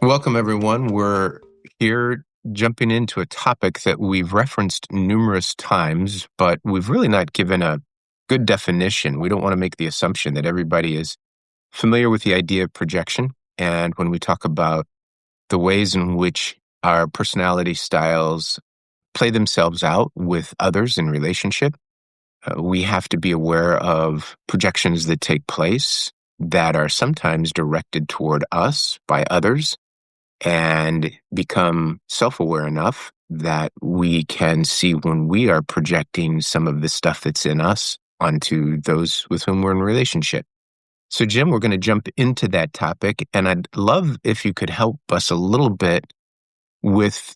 Welcome, everyone. We're here jumping into a topic that we've referenced numerous times, but we've really not given a good definition. We don't want to make the assumption that everybody is familiar with the idea of projection. And when we talk about the ways in which our personality styles play themselves out with others in relationship, we have to be aware of projections that take place that are sometimes directed toward us by others, and become self-aware enough that we can see when we are projecting some of the stuff that's in us onto those with whom we're in relationship. So, Jim, we're going to jump into that topic, and I'd love if you could help us a little bit with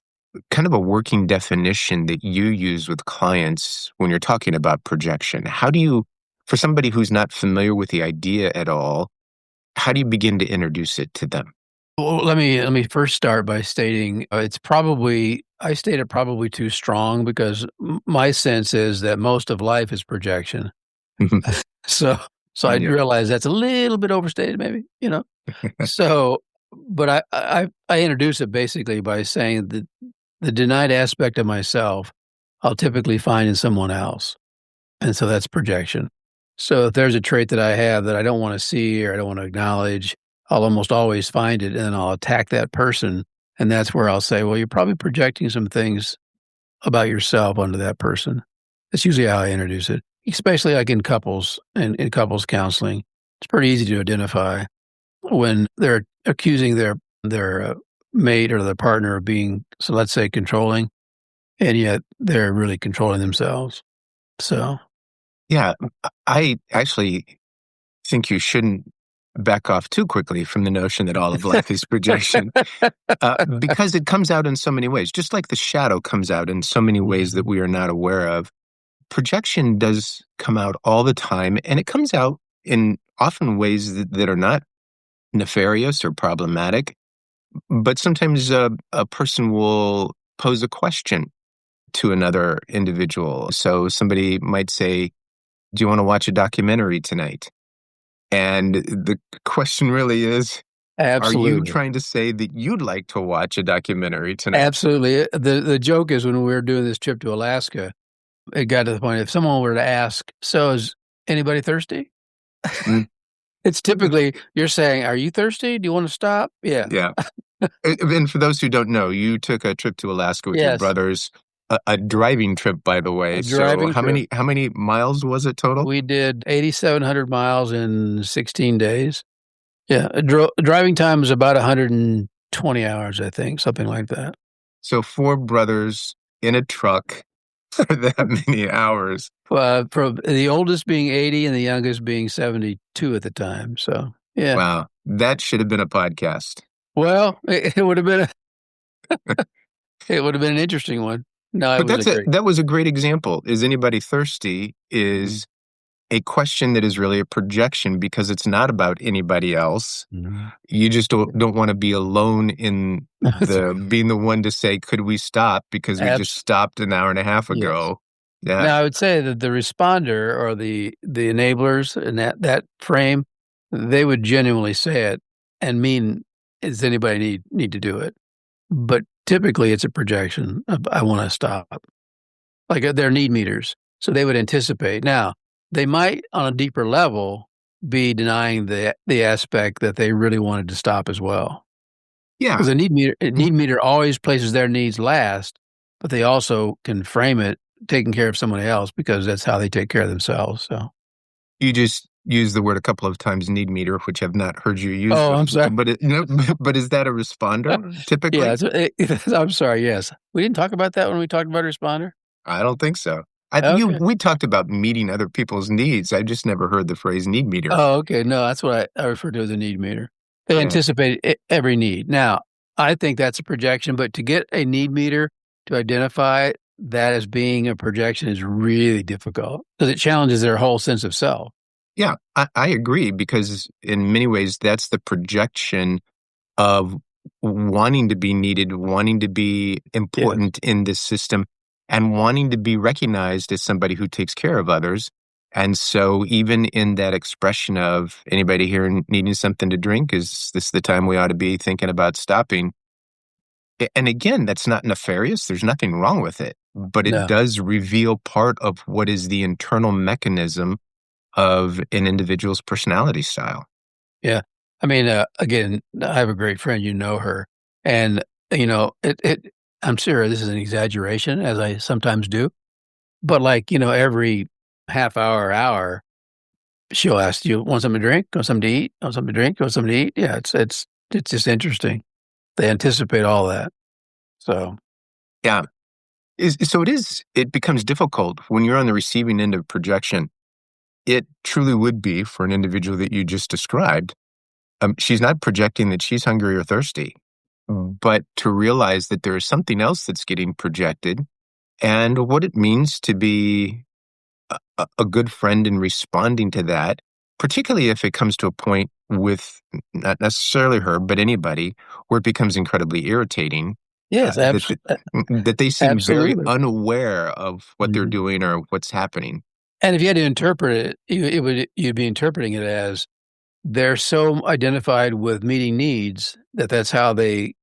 kind of a working definition that you use with clients when you're talking about projection. How do you, for somebody who's not familiar with the idea at all, how do you begin to introduce it to them? Well, let me first start by stating I state it probably too strong because my sense is that most of life is projection. So I Yeah. realize that's a little bit overstated, maybe, So, but I introduce it basically by saying that the denied aspect of myself, I'll typically find in someone else, and so that's projection. So if there's a trait that I have that I don't want to see or I don't want to acknowledge, I'll almost always find it, and then I'll attack that person, and that's where I'll say, well, you're probably projecting some things about yourself onto that person. That's usually how I introduce it, especially like in couples and in couples counseling. It's pretty easy to identify when they're accusing their mate or their partner of being, so let's say, controlling, and yet they're really controlling themselves. So, Yeah, I actually think you shouldn't back off too quickly from the notion that all of life is projection, because it comes out in so many ways. Just like the shadow comes out in so many ways that we are not aware of, projection does come out all the time, and it comes out in often ways that are not nefarious or problematic. But sometimes a person will pose a question to another individual. So somebody might say, "Do you want to watch a documentary tonight?" And the question really is, are you absolutely. trying to say that you'd like to watch a documentary tonight? Absolutely. The joke is when we were doing this trip to Alaska, it got to the point if someone were to ask, "So is anybody thirsty?" Mm, It's typically you're saying, "Are you thirsty? Do you want to stop?" Yeah. yeah. And for those who don't know, you took a trip to Alaska with your Yes. brothers, a driving trip, by the way. A So driving trip. how many miles was it total? We did 8,700 miles in 16 days. Yeah. Driving time is about 120 hours, I think, something like that. So four brothers in a truck for that many hours. From the oldest being 80 and the youngest being 72 at the time. So, yeah. Wow, that should have been a podcast. Well, it would have been it would have been an interesting one. No, it But was a great. that was a great example. Is anybody thirsty? Mhm. Is a question that is really a projection because it's not about anybody else. Mhm. You just don't want to be alone in That's being the one to say, "Could we stop?" Because we just abs stopped an hour and a half yes. ago. Yeah, Now, I would say that the responder or the enablers in that frame, they would genuinely say it and mean, "Does anybody need to do it?" But typically, it's a projection of, "I wanna stop." Like, they're need meters, so they would anticipate. Now, they might, on a deeper level, be denying the aspect that they really wanted to stop as well. yeah. Because a Mhm. need meter always places their needs last, but they also can frame it taking care of someone else because that's how they take care of themselves, so. You just used the word a couple of times, need meter, which I've not heard you use Oh, I'm before. sorry. But but is that a responder Yeah, typically? I'm sorry, yes. We didn't talk about that when we talked about responder? I don't think so. Okay. We talked about meeting other people's needs. I just never heard the phrase need meter. Oh, okay, no, that's what I refer to as a need meter. They Yeah. anticipate every need. Now, I think that's a projection, but to get a need meter to identify that as being a projection is really difficult because it challenges their whole sense of self. Yeah, I agree because in many ways that's the projection of wanting to be needed, wanting to be Yes. important in this system, and wanting to be recognized as somebody who takes care of others. And so even in that expression of anybody here needing something to drink, is this the time we ought to be thinking about stopping? And again, that's not nefarious. There's nothing wrong with it, but it No. does reveal part of what is the internal mechanism of an individual's personality style. Yeah. I mean, again, I have a great friend, you know her, and, I'm sure this is an exaggeration, as I sometimes do, but, like, every half hour, she'll ask, "You want something to drink? Want something to eat? Want something to drink? Want something to eat?" Yeah, it's just interesting. They anticipate all that. So, Yeah. So it becomes difficult when you're on the receiving end of projection. It truly would be for an individual that you just described. She's not projecting that she's hungry or thirsty, but to realize that there is something else that's getting projected and what it means to be a good friend in responding to that, particularly if it comes to a point with not necessarily her, but anybody, where it becomes incredibly irritating. yes, That they seem very absolutely. unaware of what they're Mhm. doing or what's happening. And if you had to interpret it, you'd be interpreting it as they're so identified with meeting needs that that's how they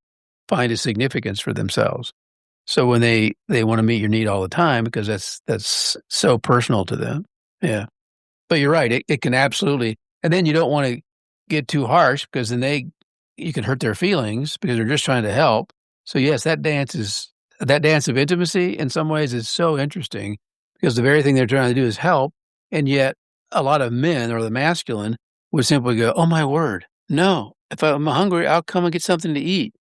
find a significance for themselves. So when they wanna meet your need all the time because that's so personal to them. Yeah. But you're right, it can absolutely, and then you don't wanna get too harsh because then you can hurt their feelings because they're just trying to help. So, yes, that dance of intimacy in some ways is so interesting because the very thing they're trying to do is help, and yet a lot of men or the masculine would simply go, "Oh my word, no. If I'm hungry, I'll come and get something to eat."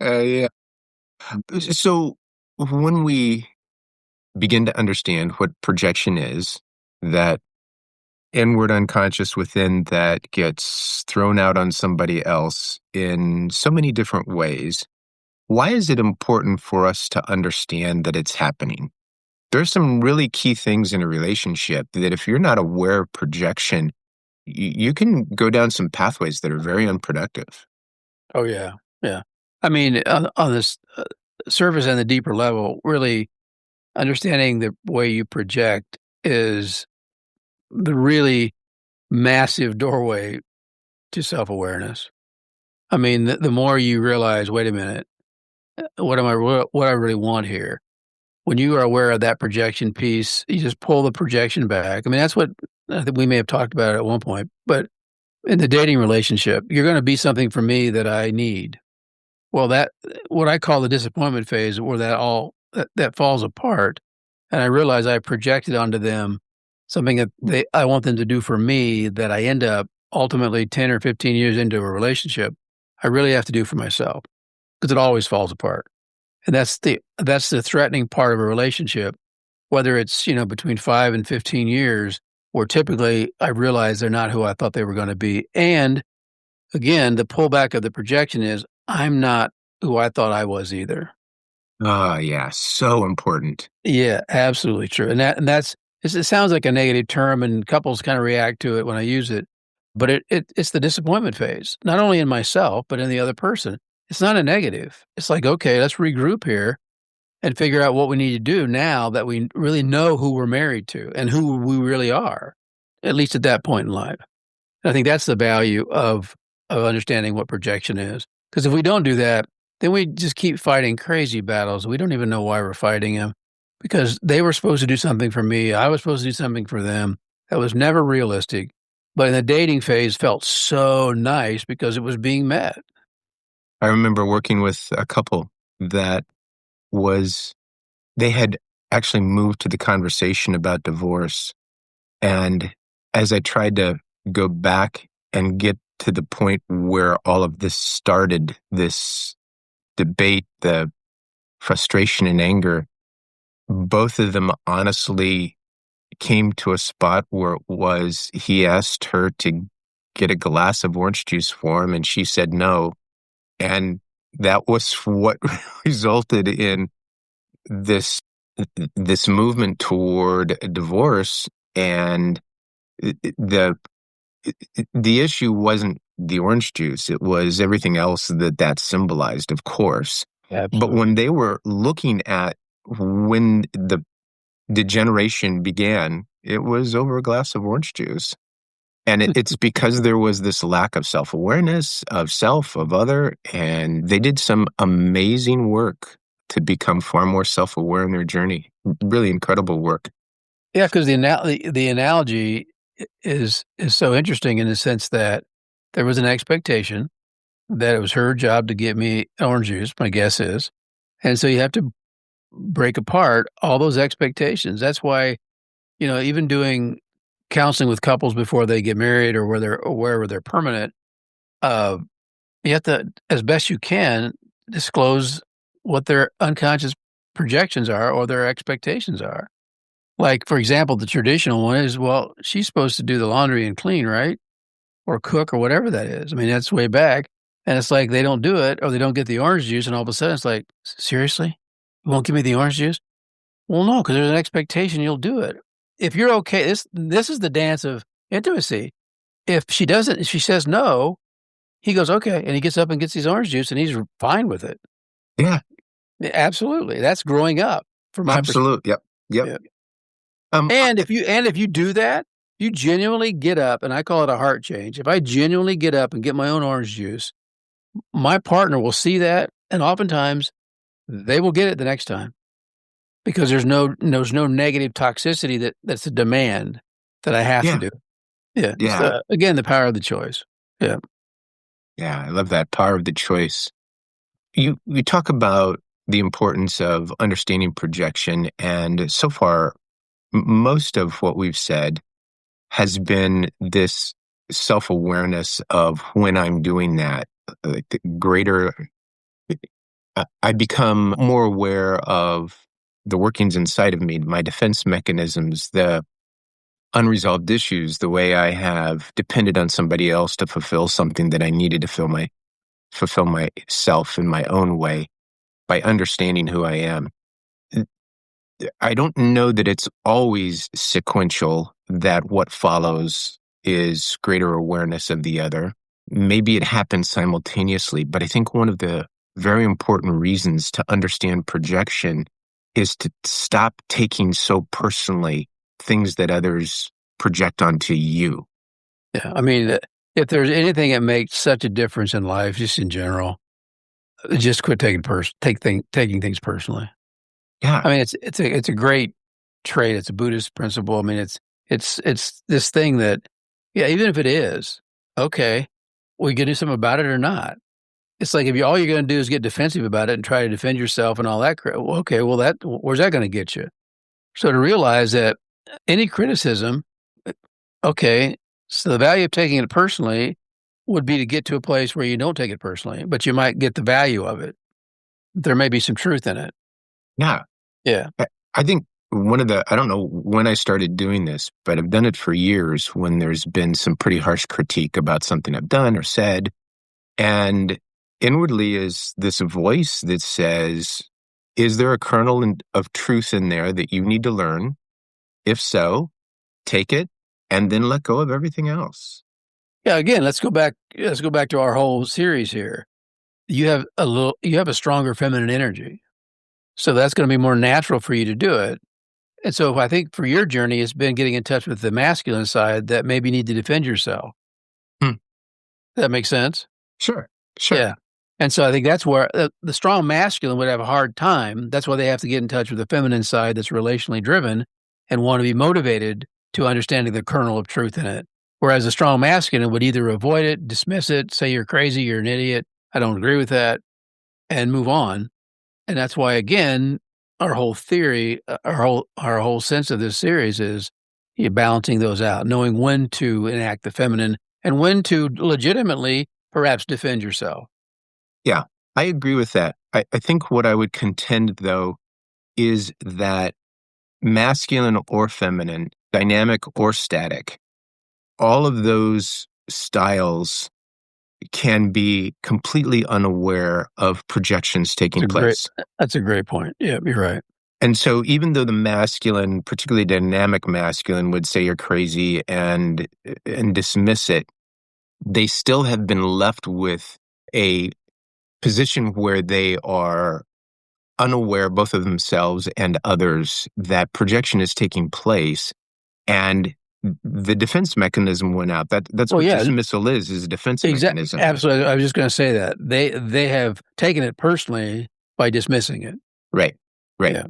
Yeah. So when we begin to understand what projection is, that inward unconscious within that gets thrown out on somebody else in so many different ways, why is it important for us to understand that it's happening? There's some really key things in a relationship that if you're not aware of projection, you can go down some pathways that are very unproductive. Oh, yeah, yeah. I mean, on this, surface and the deeper level, really understanding the way you project is the really massive doorway to self-awareness. I mean, the more you realize, "Wait a minute, what I really want here?" When you are aware of that projection piece, you just pull the projection back. I mean, that's what I think we may have talked about at one point, but in the dating relationship, you're gonna be something for me that I need. Well, that what I call the disappointment phase where that falls apart, and I realize I projected onto them something that I want them to do for me that I end up ultimately 10 or 15 years into a relationship, I really have to do for myself because it always falls apart. And that's the threatening part of a relationship, whether it's, between 5 and 15 years, where typically I realize they're not who I thought they were gonna be. And again, the pullback of the projection is I'm not who I thought I was either. Ah, yeah, so important. Yeah, absolutely true. And it sounds like a negative term and couples kind of react to it when I use it, but it's the disappointment phase, not only in myself, but in the other person. It's not a negative. It's like, okay, let's regroup here and figure out what we need to do now that we really know who we're married to and who we really are, at least at that point in life. I think that's the value of understanding what projection is. Because if we don't do that, then we just keep fighting crazy battles. We don't even know why we're fighting them because they were supposed to do something for me. I was supposed to do something for them. That was never realistic. But in the dating phase felt so nice because it was being met. I remember working with a couple that was they had actually moved to the conversation about divorce, and as I tried to go back and get to the point where all of this started, this debate, the frustration and anger, both of them honestly came to a spot where it was he asked her to get a glass of orange juice for him, and she said no. And that was what resulted in this this movement toward a divorce. And the the issue wasn't the orange juice, it was everything else that symbolized, of course. But Absolutely. when they were looking at when degeneration began, it was over a glass of orange juice. And it's because there was this lack of self-awareness, of self, of other, and they did some amazing work to become far more self-aware in their journey. Really incredible work. Yeah, because the analogy is so interesting in the sense that there was an expectation that it was her job to get me orange juice, my guess is. And so you have to break apart all those expectations. That's why, even doing counseling with couples before they get married or wherever they're permanent, uh, you have to, as best you can, disclose what their unconscious projections are or their expectations are. Like, for example, the traditional one is, well, she's supposed to do the laundry and clean, right? Or cook or whatever that is. I mean, that's way back. And it's like they don't do it or they don't get the orange juice. And all of a sudden it's like, seriously? You won't give me the orange juice? Well, no, because there's an expectation you'll do it. If you're okay, this is the dance of intimacy. If she doesn't, if she says no, he goes, okay. And he gets up and gets his orange juice and he's fine with it. Yeah, Absolutely. That's growing up from my perspective. absolute. Yep. Yep. Yeah. Um, And if you do that, you genuinely get up, and I call it a heart change. If I genuinely get up and get my own orange juice, my partner will see that, and oftentimes they will get it the next time because there's no negative toxicity that's a demand that I have to yeah. do. Yeah. Yeah. So again, the power of the choice. Yeah. Yeah. I love that power of the choice. You talk about the importance of understanding projection, and so far, most of what we've said has been this self-awareness of when I'm doing that, like the greater, I become more aware of the workings inside of me, my defense mechanisms, the unresolved issues, the way I have depended on somebody else to fulfill something that I needed to fulfill myself in my own way by understanding who I am. I don't know that it's always sequential, that what follows is greater awareness of the other. Maybe it happens simultaneously, but I think one of the very important reasons to understand projection is to stop taking so personally things that others project onto you. Yeah. I mean, if there's anything that makes such a difference in life, just in general, just quit taking things personally. Yeah, I mean, it's a great trait. It's a Buddhist principle. I mean, it's this thing that, yeah, even if it is okay, we can do something about it or not. It's like if all you're going to do is get defensive about it and try to defend yourself and all that. Well, okay, well, where's that going to get you? So to realize that any criticism, okay, so the value of taking it personally would be to get to a place where you don't take it personally, but you might get the value of it. There may be some truth in it. yeah. Yeah. I think I don't know when I started doing this, but I've done it for years when there's been some pretty harsh critique about something I've done or said. And inwardly is this voice that says, is there a of truth in there that you need to learn? If so, take it and then let go of everything else. Yeah, again, let's go back to our whole series here. You have a stronger feminine energy. So that's going to be more natural for you to do it. And so I think for your journey, it's been getting in touch with the masculine side that maybe you need to defend yourself. Hmm. That makes sense? Sure, sure. Yeah. And so I think that's where the strong masculine would have a hard time. That's why they have to get in touch with the feminine side that's relationally driven and want to be motivated to understanding the kernel of truth in it. Whereas a strong masculine would either avoid it, dismiss it, say you're crazy, you're an idiot, I don't agree with that, and move on. And that's why, again, our whole theory, our whole sense of this series is balancing those out, knowing when to enact the feminine and when to legitimately perhaps defend yourself. Yeah, I agree with that. I think what I would contend, though, is that masculine or feminine, dynamic or static, all of those styles can be completely unaware of projections taking place. That's a great point. Yeah, you're right. And so even though the masculine, particularly dynamic masculine, would say you're crazy and dismiss it, they still have been left with a position where they are unaware, both of themselves and others, that projection is taking place, and the defense mechanism went out. That's Well, what yeah, dismissal is a defense mechanism. absolutely. I was just going to say that they have taken it personally by dismissing it. Right. Right. Yeah.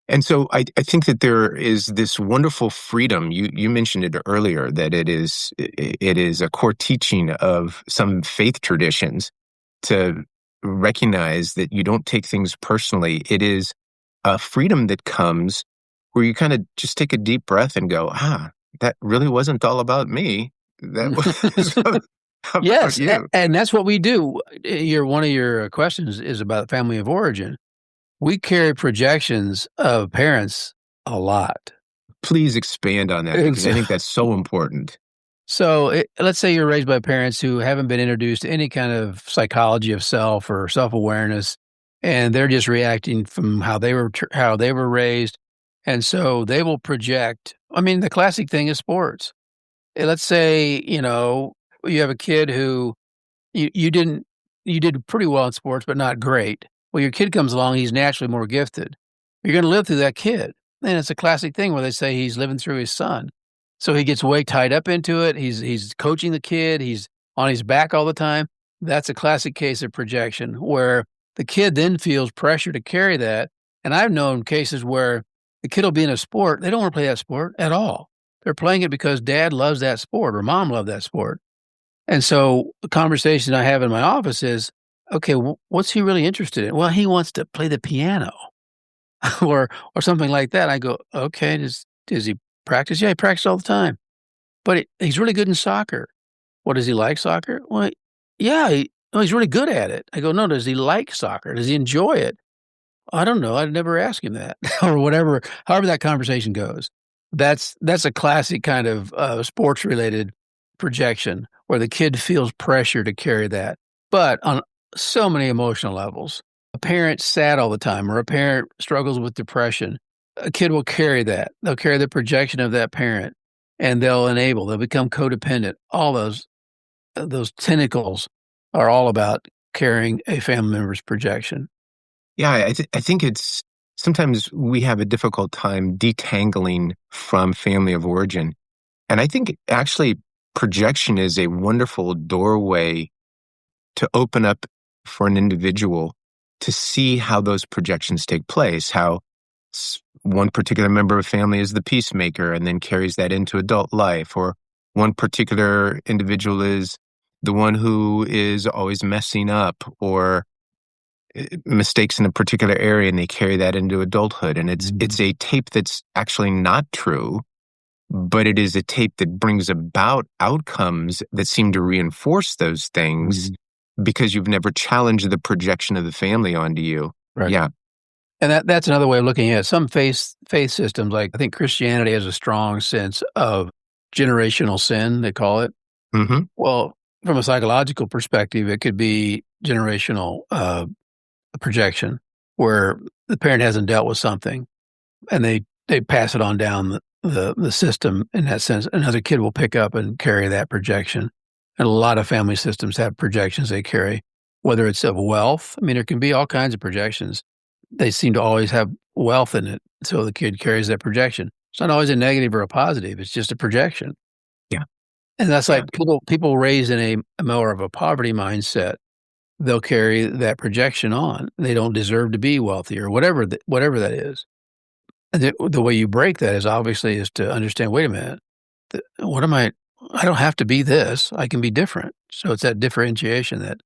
And so I think that there is this wonderful freedom. You mentioned it earlier that it is a core teaching of some faith traditions to recognize that you don't take things personally. It is a freedom that comes where you kind of just take a deep breath and go, that really wasn't all about me. That was about Yes, you. and that's what we do. Your one of your questions is about family of origin. We carry projections of parents a lot. Please expand on that And because I so think that's so important. let's say you're raised by parents who haven't been introduced to any kind of psychology of self or self-awareness, and they're just reacting from how they were raised, and so they will project. I mean, the classic thing is sports. Let's say, you have a kid who you didn't you did pretty well in sports, but not great. Well, your kid comes along, he's naturally more gifted. You're gonna live through that kid. And it's a classic thing where they say he's living through his son. So he gets way tied up into it. He's coaching the kid, he's on his back all the time. That's a classic case of projection where the kid then feels pressure to carry that. And I've known cases where the kid will be in a sport, they don't want to play that sport at all. They're playing it because dad loves that sport or mom loved that sport. And so the conversation I have in my office is, okay, what's he really interested in? Well, he wants to play the piano or something like that. I go, okay, does he practice? Yeah, he practices all the time. But he's really good in soccer. What, does he like soccer? Well, yeah, no, he's really good at it. I go, no, does he like soccer? Does he enjoy it? I don't know. I'd never ask him that or whatever, however that conversation goes. That's a classic kind of sports related projection where the kid feels pressure to carry that. But on so many emotional levels, a parent's sad all the time or a parent struggles with depression. A kid will carry that. They'll carry the projection of that parent and they'll become codependent. All those tentacles are all about carrying a family member's projection. Yeah, I think it's sometimes we have a difficult time detangling from family of origin. And I think actually projection is a wonderful doorway to open up for an individual to see how those projections take place, how one particular member of family is the peacemaker and then carries that into adult life, or one particular individual is the one who is always messing up or mistakes in a particular area and they carry that into adulthood. And it's a tape that's actually not true, but it is a tape that brings about outcomes that seem to reinforce those things because you've never challenged the projection of the family onto you. Right. Yeah. And that's another way of looking at it. Some faith systems, like I think Christianity has a strong sense of generational sin, they call it. Mm-hmm. Well, from a psychological perspective, it could be generational projection where the parent hasn't dealt with something and they pass it on down the system in that sense. Another kid will pick up and carry that projection. And a lot of family systems have projections they carry, whether it's of wealth. I mean, there can be all kinds of projections. They seem to always have wealth in it. So the kid carries that projection. It's not always a negative or a positive. It's just a projection. Yeah. And that's Yeah. like people raised in a more of a poverty mindset. They'll carry that projection on. They don't deserve to be wealthy or whatever that is. And the way you break that is to understand, wait a minute, what am I? I don't have to be this. I can be different. So it's that differentiation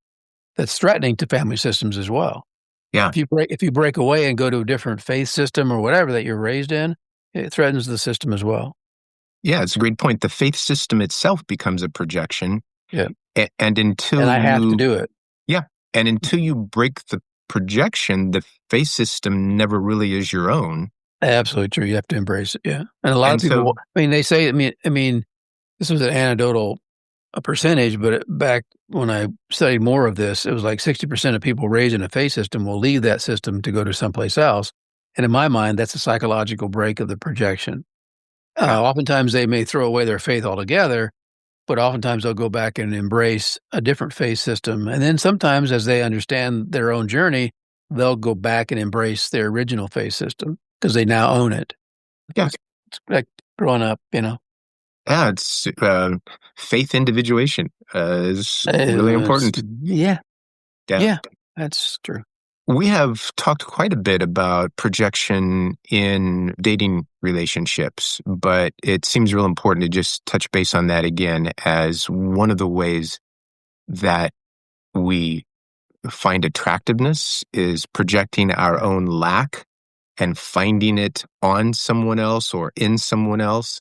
that's threatening to family systems as well. Yeah. If you break away and go to a different faith system or whatever that you're raised in, it threatens the system as well. Yeah, it's a great point. The faith system itself becomes a projection. Yeah. And until And I have to do it. Yeah. And until you break the projection, the faith system never really is your own. Absolutely true. You have to embrace it. Yeah. And a lot And of people, so, they say, I mean, this was an anecdotal percentage, but back when I studied more of this, it was like 60% of people raised in a faith system will leave that system to go to someplace else. And in my mind, that's a psychological break of the projection. Oftentimes they may throw away their faith altogether, but oftentimes they'll go back and embrace a different faith system. And then sometimes as they understand their own journey, they'll go back and embrace their original faith system because they now own it. Yeah. It's like growing up, Yeah, it's faith individuation is really important. Yeah, Yeah. yeah, that's true. We have talked quite a bit about projection in dating relationships, but it seems real important to just touch base on that again as one of the ways that we find attractiveness is projecting our own lack and finding it on someone else or in someone else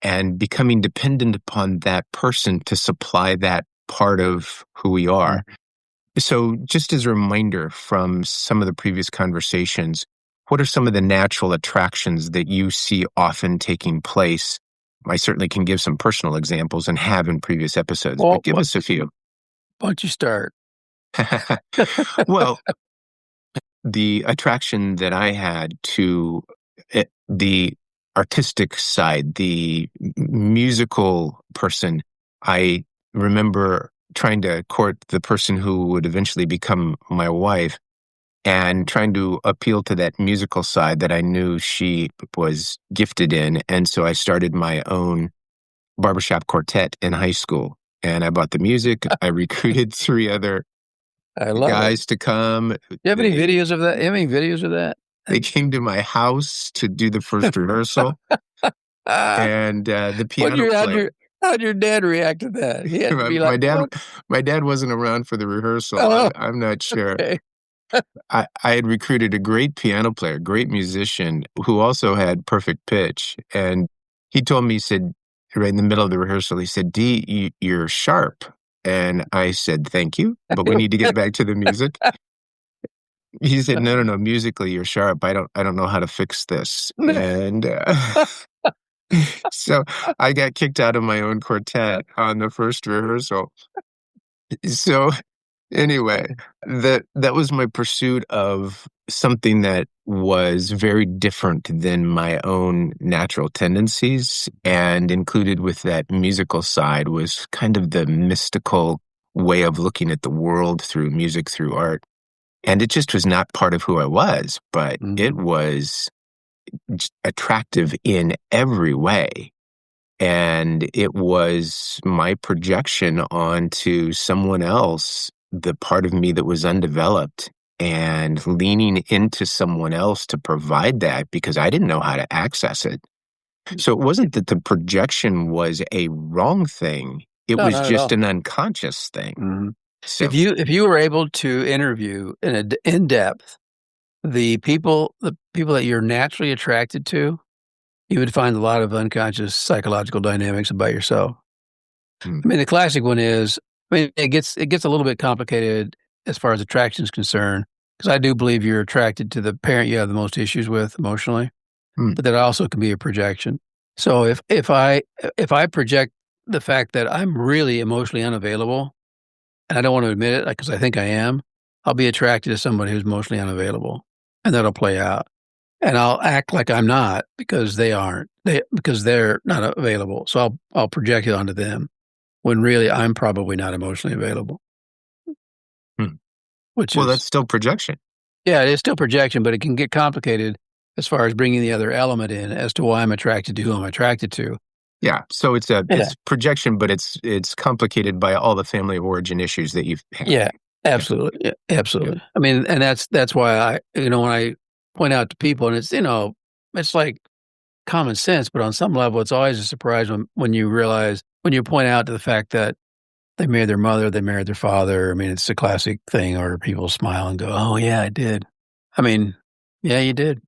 and becoming dependent upon that person to supply that part of who we are. Mhm. So, just as a reminder from some of the previous conversations, what are some of the natural attractions that you see often taking place? I certainly can give some personal examples and have in previous episodes, Well, but give us a few. why don't you start? Well, the attraction that I had to the artistic side, the musical person, I remember trying to court the person who would eventually become my wife and trying to appeal to that musical side that I knew she was gifted in. And so I started my own barbershop quartet in high school. And I bought the music. I recruited three other I love it. guys to come. Do you have any They videos of that? You have any videos of that? they came to my house to do the first rehearsal, Ah, and the what piano player. how'd your dad react to that? He had to my be like, my dad, "What?" my dad wasn't around for the rehearsal. Oh, I'm not sure. okay. I had recruited a great piano player, great musician, who also had perfect pitch, and he told me, he said, right in the middle of the rehearsal, he said, "D, you're sharp." And I said, "Thank you, but we need to get back to the music." He said, "No, no, no, musically you're sharp. I don't know how to fix this." And so I got kicked out of my own quartet on the first rehearsal. So anyway, that was my pursuit of something that was very different than my own natural tendencies, and included with that musical side was kind of the mystical way of looking at the world through music, through art. And it just was not part of who I was, but it Mhm. was attractive in every way. And it was my projection onto someone else, the part of me that was undeveloped, and leaning into someone else to provide that because I didn't know how to access it. So it wasn't that the projection was a wrong thing, it No, was not at just all. an unconscious thing. Mhm. So, If you were able to interview in depth the people that you're naturally attracted to, you would find a lot of unconscious psychological dynamics about yourself. mm, I mean, the classic one is, I mean, it gets a little bit complicated as far as attraction is concerned, because I do believe you're attracted to the parent you have the most issues with emotionally, mm, but that also can be a projection. So if I project the fact that I'm really emotionally unavailable, and I don't want to admit it because I think I am, I'll be attracted to somebody who's emotionally unavailable, and that'll play out. And I'll act like I'm not because they aren't. Because they're not available. So I'll project it onto them when really I'm probably not emotionally available, mm. which Well, that's is, still projection. yeah, it is still projection, but it can get complicated as far as bringing the other element in as to why I'm attracted to who I'm attracted to. Yeah, so Yeah. it's projection, but it's complicated by all the family of origin issues that you've had. Yeah. Yeah, Absolutely. Yeah, yeah. absolutely. I mean, and that's why when I point out to people, and it's like common sense, but on some level, it's always a surprise when you realize, when you point out to the fact that they married their mother, they married their father. I mean, it's a classic thing, or people smile and go, "Oh, yeah, I did." I mean, yeah, you did.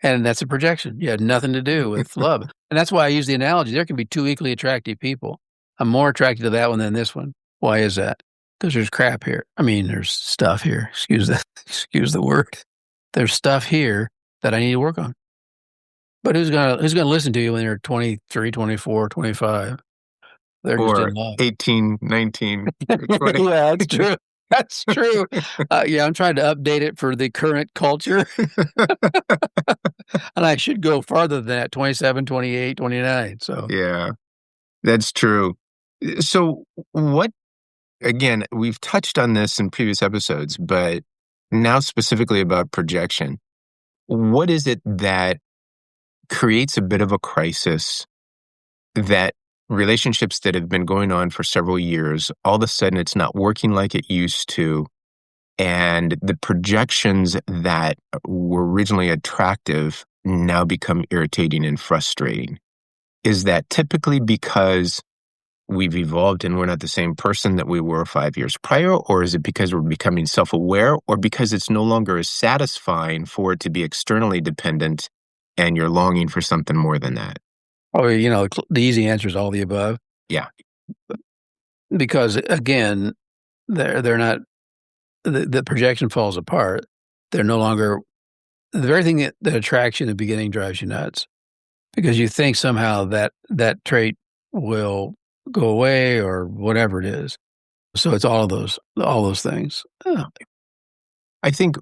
And that's a projection. You had nothing to do with love. And that's why I use the analogy. There can be two equally attractive people. I'm more attracted to that one than this one. Why is that? Because there's crap here. I mean, there's stuff here. Excuse the word. There's stuff here that I need to work on. But who's gonna listen to you when they're 23, 24, 25? They're just in Or love. 18, 19, or 20. Yeah, that's true. That's true. Yeah, I'm trying to update it for the current culture, and I should go farther than that, 27, 28, 29. So, Yeah, that's true. So what again, we've touched on this in previous episodes, but now specifically about projection. What is it that creates a bit of a crisis that relationships that have been going on for several years, all of a sudden it's not working like it used to, and the projections that were originally attractive now become irritating and frustrating? Is that typically because we've evolved and we're not the same person that we were 5 years prior? Or is it because we're becoming self-aware? Or because it's no longer as satisfying for it to be externally dependent and you're longing for something more than that? Oh, the easy answer is all the above. Yeah. Because again, they're not the projection falls apart. They're no longer the very thing that attracts you in the beginning drives you nuts because you think somehow that trait will go away or whatever it is. So it's all those things. Oh. I think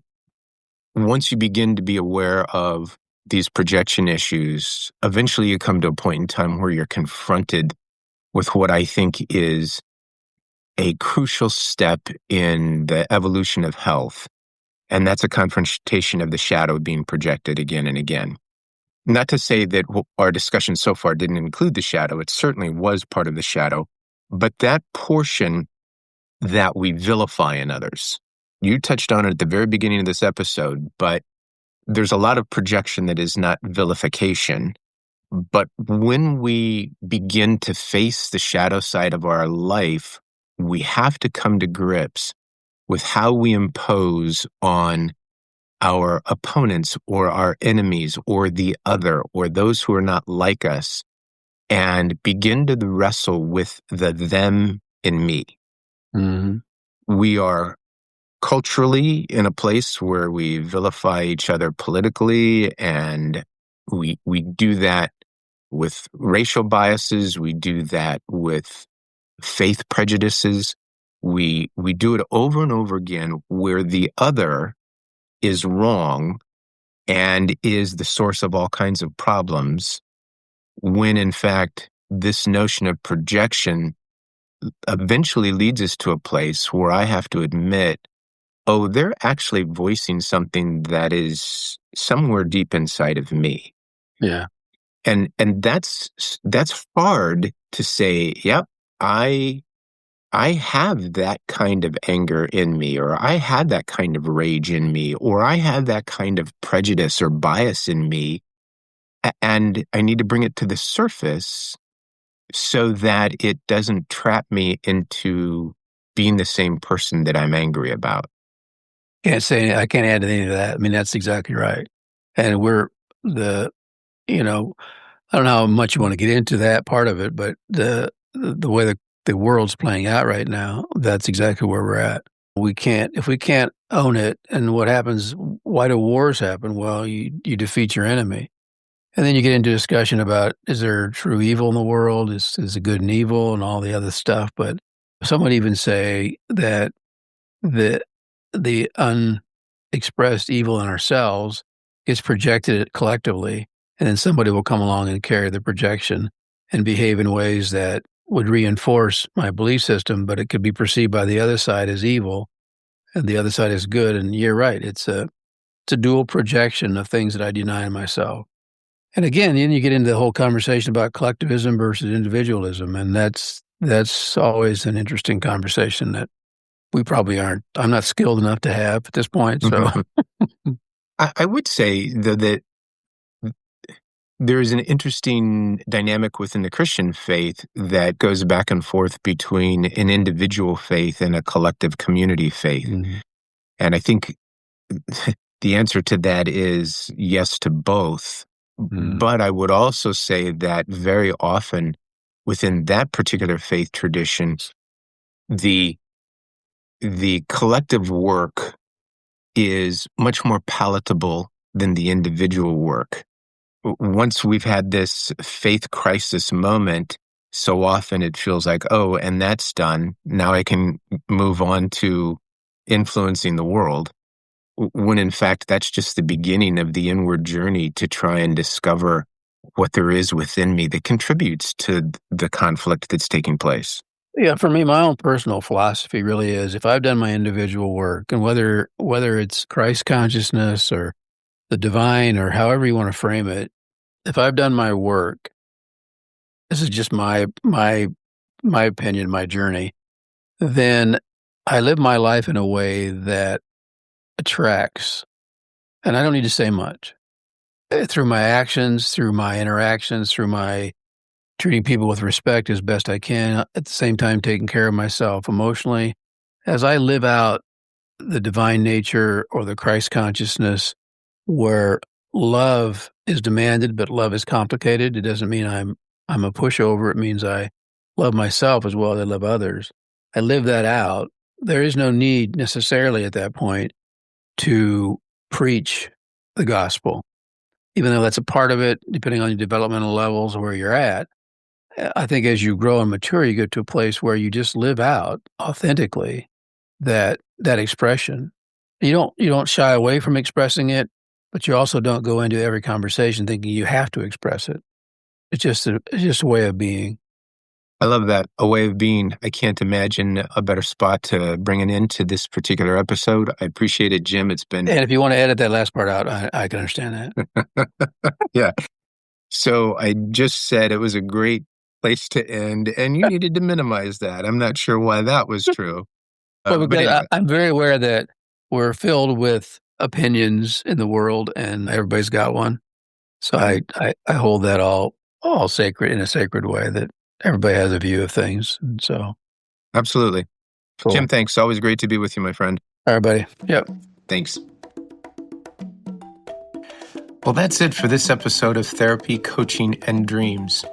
once you begin to be aware of these projection issues, eventually you come to a point in time where you're confronted with what I think is a crucial step in the evolution of health. And that's a confrontation of the shadow being projected again and again. Not to say that our discussion so far didn't include the shadow. It certainly was part of the shadow. But that portion that we vilify in others, you touched on it at the very beginning of this episode, but there's a lot of projection that is not vilification. But when we begin to face the shadow side of our life, we have to come to grips with how we impose on our opponents or our enemies or the other or those who are not like us and begin to wrestle with the them in me. Mm-hmm. We are culturally in a place where we vilify each other politically, and we do that with racial biases. We do that with faith prejudices. We do it over and over again where the other is wrong and is the source of all kinds of problems, when in fact this notion of projection eventually leads us to a place where I have to admit, oh, they're actually voicing something that is somewhere deep inside of me. Yeah. And that's hard to say, yep, I have that kind of anger in me, or I had that kind of rage in me, or I have that kind of prejudice or bias in me, and I need to bring it to the surface so that it doesn't trap me into being the same person that I'm angry about. I can't add anything to that. I mean, that's exactly right. And I don't know how much you want to get into that part of it, but the way the world's playing out right now, that's exactly where we're at. If we can't own it, and what happens, why do wars happen? Well, you defeat your enemy. And then you get into discussion about, is there true evil in the world? Is it good and evil and all the other stuff? But some would even say that the unexpressed evil in ourselves gets projected collectively, and then somebody will come along and carry the projection and behave in ways that would reinforce my belief system, but it could be perceived by the other side as evil and the other side as good. And you're right. It's a dual projection of things that I deny in myself. And again, then you get into the whole conversation about collectivism versus individualism. And that's always an interesting conversation that we probably aren't. I'm not skilled enough to have at this point. So I would say, though, that there is an interesting dynamic within the Christian faith that goes back and forth between an individual faith and a collective community faith. Mm-hmm. And I think the answer to that is yes to both. Mm-hmm. But I would also say that very often within that particular faith tradition, the collective work is much more palatable than the individual work. Once we've had this faith crisis moment, so often it feels like, oh, and that's done. Now I can move on to influencing the world. When in fact, that's just the beginning of the inward journey to try and discover what there is within me that contributes to the conflict that's taking place. Yeah, for me, my own personal philosophy really is if I've done my individual work, and whether it's Christ consciousness or the divine or however you want to frame it, if I've done my work, this is just my opinion, my journey, then I live my life in a way that attracts, and I don't need to say much. Through my actions, through my interactions, through my treating people with respect as best I can, at the same time taking care of myself emotionally. As I live out the divine nature or the Christ consciousness where love is demanded, but love is complicated. It doesn't mean I'm a pushover. It means I love myself as well as I love others. I live that out. There is no need necessarily at that point to preach the gospel, even though that's a part of it, depending on your developmental levels or where you're at. I think as you grow and mature, you get to a place where you just live out authentically that expression. You don't shy away from expressing it, but you also don't go into every conversation thinking you have to express it. It's just a way of being. I love that. A way of being. I can't imagine a better spot to bring an end to this particular episode. I appreciate it, Jim. It's been, And if you want to edit that last part out, I can understand that. yeah. So I just said it was a great place to end, and you needed to minimize that. I'm not sure why that was true. Well, But because anyway, I'm very aware that we're filled with opinions in the world, and everybody's got one. So mhm, I hold that all sacred in a sacred way that everybody has a view of things. And so absolutely. Jim, cool. thanks. Always great to be with you, my friend. All right, buddy. Yep. Thanks. Well, that's it for this episode of Therapy, Coaching, and Dreams.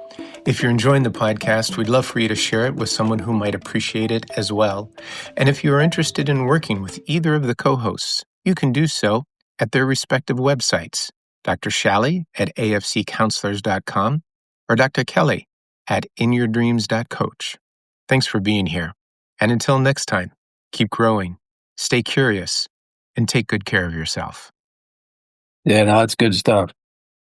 If you're enjoying the podcast, we'd love for you to share it with someone who might appreciate it as well. And if you are interested in working with either of the co-hosts, you can do so at their respective websites, Dr. Shalley at afccounselors.com or Dr. Kelly at inyourdreams.coach. Thanks for being here. And until next time, keep growing, stay curious, and take good care of yourself. Yeah, no, it's good stuff.